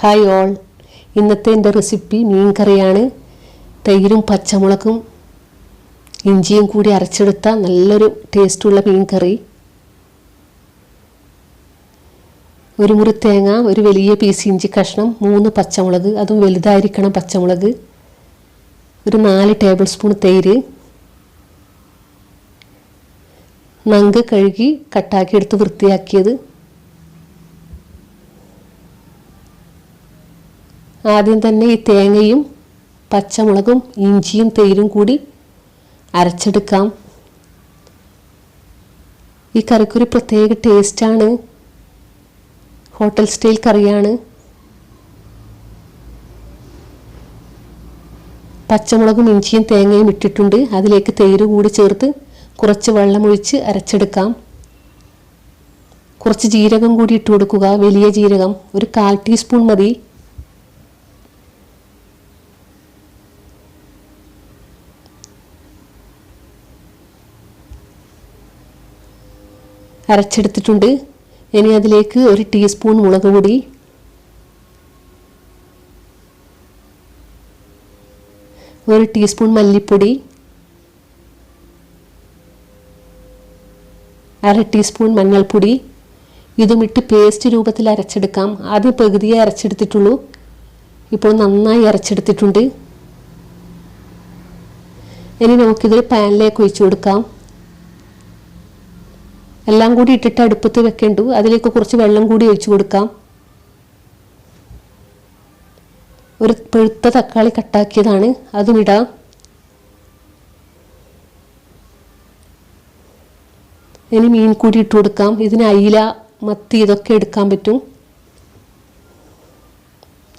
Hi all, ഇന്നത്തെ എൻ്റെ recipe മീൻ കറിയാണ്. തൈരും പച്ചമുളകും ഇഞ്ചിയും കൂടി അരച്ചെടുത്ത നല്ലൊരു ടേസ്റ്റുള്ള മീൻ കറി. ഒരു മുറി തേങ്ങ, ഒരു വലിയ പീസ് ഇഞ്ചി കഷ്ണം, 3 പച്ചമുളക്, അതും വലുതായിരിക്കണം പച്ചമുളക്, ഒരു 4 ടേബിൾ സ്പൂൺ തൈര്, നങ്ക് കഴുകി കട്ടാക്കി എടുത്ത് വൃത്തിയാക്കിയത്. ആദ്യം തന്നെ ഈ തേങ്ങയും പച്ചമുളകും ഇഞ്ചിയും തൈരും കൂടി അരച്ചെടുക്കാം. ഈ കറിക്കൊരു പ്രത്യേക ടേസ്റ്റാണ്, ഹോട്ടൽ സ്റ്റൈൽ കറിയാണ്. പച്ചമുളകും ഇഞ്ചിയും തേങ്ങയും ഇട്ടിട്ടുണ്ട്. അതിലേക്ക് തൈര് കൂടി ചേർത്ത് കുറച്ച് വെള്ളമൊഴിച്ച് അരച്ചെടുക്കാം. കുറച്ച് ജീരകം കൂടി ഇട്ട് കൊടുക്കുക, വലിയ ജീരകം, ഒരു 1/4 ടീസ്പൂൺ മതി. അരച്ചെടുത്തിട്ടുണ്ട്. ഇനി അതിലേക്ക് 1 ടീസ്പൂൺ മുളക് പൊടി, 1 ടീസ്പൂൺ മല്ലിപ്പൊടി, 1/2 ടീസ്പൂൺ മഞ്ഞൾപ്പൊടി, ഇതും ഇട്ട് പേസ്റ്റ് രൂപത്തിൽ അരച്ചെടുക്കാം. ആദ്യം പകുതിയെ അരച്ചെടുത്തിട്ടുള്ളൂ, ഇപ്പോൾ നന്നായി അരച്ചെടുത്തിട്ടുണ്ട്. ഇനി നമുക്കിതൊരു പാനിലേക്ക് ഒഴിച്ചു കൊടുക്കാം. എല്ലാം കൂടി ഇട്ടിട്ട് അടുപ്പത്ത് വെക്കേണ്ടു. അതിലേക്ക് കുറച്ച് വെള്ളം കൂടി ഒഴിച്ചു കൊടുക്കാം. ഒരു പഴുത്ത തക്കാളി കട്ടാക്കിയതാണ്, അതും ഇടാം. ഇനി മീൻ കൂടി ഇട്ട് കൊടുക്കാം. ഇതിന് അയില, മത്തി ഇതൊക്കെ എടുക്കാൻ പറ്റും.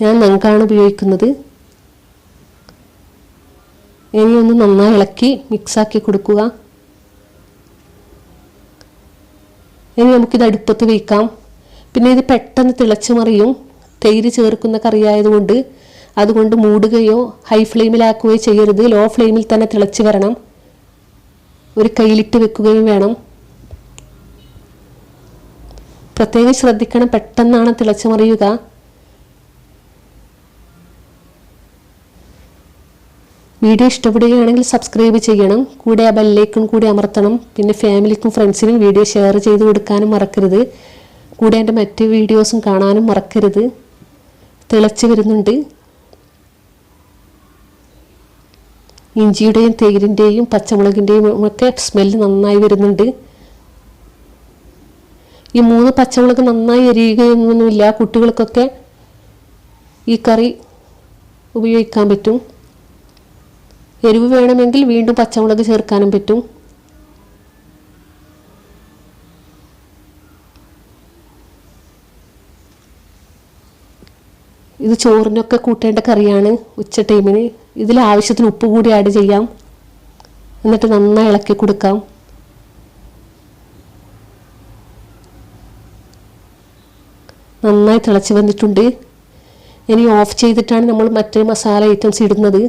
ഞാൻ നങ്കാണ് ഉപയോഗിക്കുന്നത്. ഇനി ഒന്ന് നന്നായി ഇളക്കി മിക്സാക്കി കൊടുക്കുക. ഇനി നമുക്കിത് അടുപ്പത്ത് വയ്ക്കാം. പിന്നെ ഇത് പെട്ടെന്ന് തിളച്ച് മറിയും. തൈര് ചേർക്കുന്ന കറിയായതുകൊണ്ട് അതുകൊണ്ട് മൂടുകയോ ഹൈ ഫ്ലെയിമിലാക്കുകയോ ചെയ്യരുത്. ലോ ഫ്ലെയിമിൽ തന്നെ തിളച്ച് വരണം. ഒരു കയ്യിലിട്ട് വെക്കുകയും വേണം. പ്രത്യേകം ശ്രദ്ധിക്കണം, പെട്ടെന്നാണ് തിളച്ച് മറിയുക. വീഡിയോ ഇഷ്ടപ്പെടുകയാണെങ്കിൽ സബ്സ്ക്രൈബ് ചെയ്യണം. കൂടെ ആ ബെല്ലൈക്കൺ കൂടി അമർത്തണം. പിന്നെ ഫാമിലിക്കും ഫ്രണ്ട്സിനും വീഡിയോ ഷെയർ ചെയ്ത് കൊടുക്കാനും മറക്കരുത്. കൂടെ എൻ്റെ മറ്റ് വീഡിയോസും കാണാനും മറക്കരുത്. തിളച്ച് വരുന്നുണ്ട്. ഇഞ്ചിയുടെയും തൈരിൻ്റെയും പച്ചമുളകിൻ്റെയും ഒക്കെ സ്മെല്ല് നന്നായി വരുന്നുണ്ട്. ഈ 3 പച്ചമുളക് നന്നായി എരിയുകയൊന്നുമില്ല. കുട്ടികൾക്കൊക്കെ ഈ കറി ഉപയോഗിക്കാൻ പറ്റും. എരിവ് വേണമെങ്കിൽ വീണ്ടും പച്ചമുളക് ചേർക്കാനും പറ്റും. ഇത് ചോറിനൊക്കെ കൂട്ടേണ്ട കറിയാണ് ഉച്ച ടൈമിന്. ഇതിൽ ആവശ്യത്തിന് ഉപ്പ് കൂടി ആഡ് ചെയ്യാം. എന്നിട്ട് നന്നായി ഇളക്കി കൊടുക്കാം. നന്നായി തിളച്ച് വന്നിട്ടുണ്ട്. ഇനി ഓഫ് ചെയ്തിട്ടാണ് നമ്മൾ മറ്റ് മസാല ഐറ്റംസ് ഇടുന്നത്.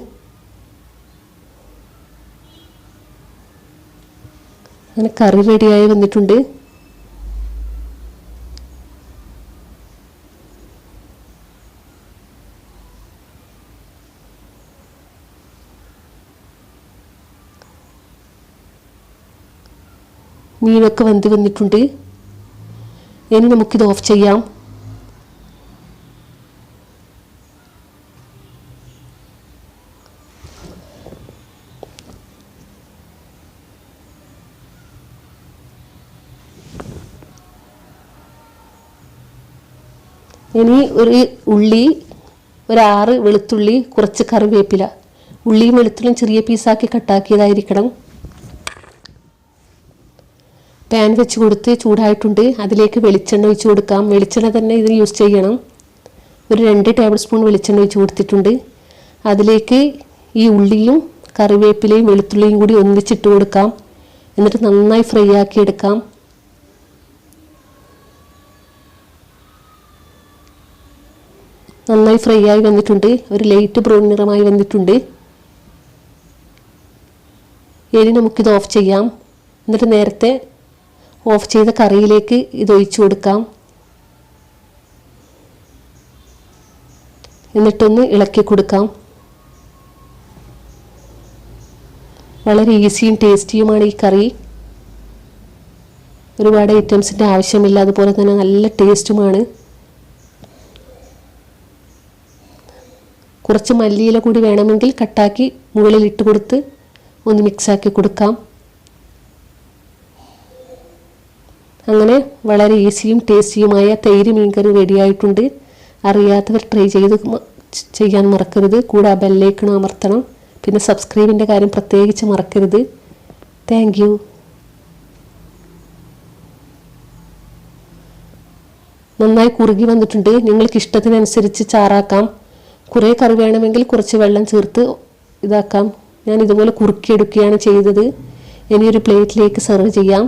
അങ്ങനെ കറി റെഡിയായി വന്നിട്ടുണ്ട്. മീനൊക്കെ വെന്ത് വന്നിട്ടുണ്ട്. ഇനി നമുക്കിത് ഓഫ് ചെയ്യാം. ഇനി ഒരു ഉള്ളി, ഒരു 6 വെളുത്തുള്ളി, കുറച്ച് കറിവേപ്പില. ഉള്ളിയും വെളുത്തുള്ളിയും ചെറിയ പീസാക്കി കട്ടാക്കിയതായിരിക്കണം. പാൻ വെച്ച് കൊടുത്ത് ചൂടായിട്ടുണ്ട്. അതിലേക്ക് വെളിച്ചെണ്ണ ഒഴിച്ച് കൊടുക്കാം. വെളിച്ചെണ്ണ തന്നെ ഇതിന് യൂസ് ചെയ്യണം. ഒരു 2 ടേബിൾ സ്പൂൺ വെളിച്ചെണ്ണ ഒഴിച്ച് കൊടുത്തിട്ടുണ്ട്. അതിലേക്ക് ഈ ഉള്ളിയും കറിവേപ്പിലയും വെളുത്തുള്ളിയും കൂടി ഒന്നിച്ചിട്ട് കൊടുക്കാം. എന്നിട്ട് നന്നായി ഫ്രൈ ആക്കി എടുക്കാം. നന്നായി ഫ്രൈ ആയി വന്നിട്ടുണ്ട്. ഒരു ലൈറ്റ് ബ്രൗൺ നിറമായി വന്നിട്ടുണ്ട്. ഇനി നമുക്കിത് ഓഫ് ചെയ്യാം. എന്നിട്ട് നേരത്തെ ഓഫ് ചെയ്ത കറിയിലേക്ക് ഇത് ഒഴിച്ചു കൊടുക്കാം. എന്നിട്ടൊന്ന് ഇളക്കി കൊടുക്കാം. വളരെ ഈസിയും ടേസ്റ്റിയുമാണ് ഈ കറി. ഒരുപാട് ഐറ്റംസിൻ്റെ ആവശ്യമില്ല, അതുപോലെ തന്നെ നല്ല ടേസ്റ്റുമാണ്. കുറച്ച് മല്ലിയില കൂടി വേണമെങ്കിൽ കട്ടാക്കി മുകളിൽ ഇട്ട് കൊടുത്ത് ഒന്ന് മിക്സാക്കി കൊടുക്കാം. അങ്ങനെ വളരെ ഈസിയും ടേസ്റ്റിയുമായ തൈര് മീൻകറി റെഡിയായിട്ടുണ്ട്. അറിയാത്തവർ ട്രൈ ചെയ്യാൻ മറക്കരുത്. കൂടെ ആ ബെല്ലൈക്കൺ അമർത്തണം. പിന്നെ സബ്സ്ക്രൈബിൻ്റെ കാര്യം പ്രത്യേകിച്ച് മറക്കരുത്. Thank you. നന്നായി കുറുകി വന്നിട്ടുണ്ട്. നിങ്ങൾക്ക് ഇഷ്ടത്തിനനുസരിച്ച് ചാറാക്കാം. കുറേ കറി വേണമെങ്കിൽ കുറച്ച് വെള്ളം ചേർത്ത് ഇതാക്കാം. ഞാൻ ഇതുപോലെ കുറുക്കിയെടുക്കുകയാണ് ചെയ്തത്. ഇനി ഒരു പ്ലേറ്റിലേക്ക് സെർവ് ചെയ്യാം.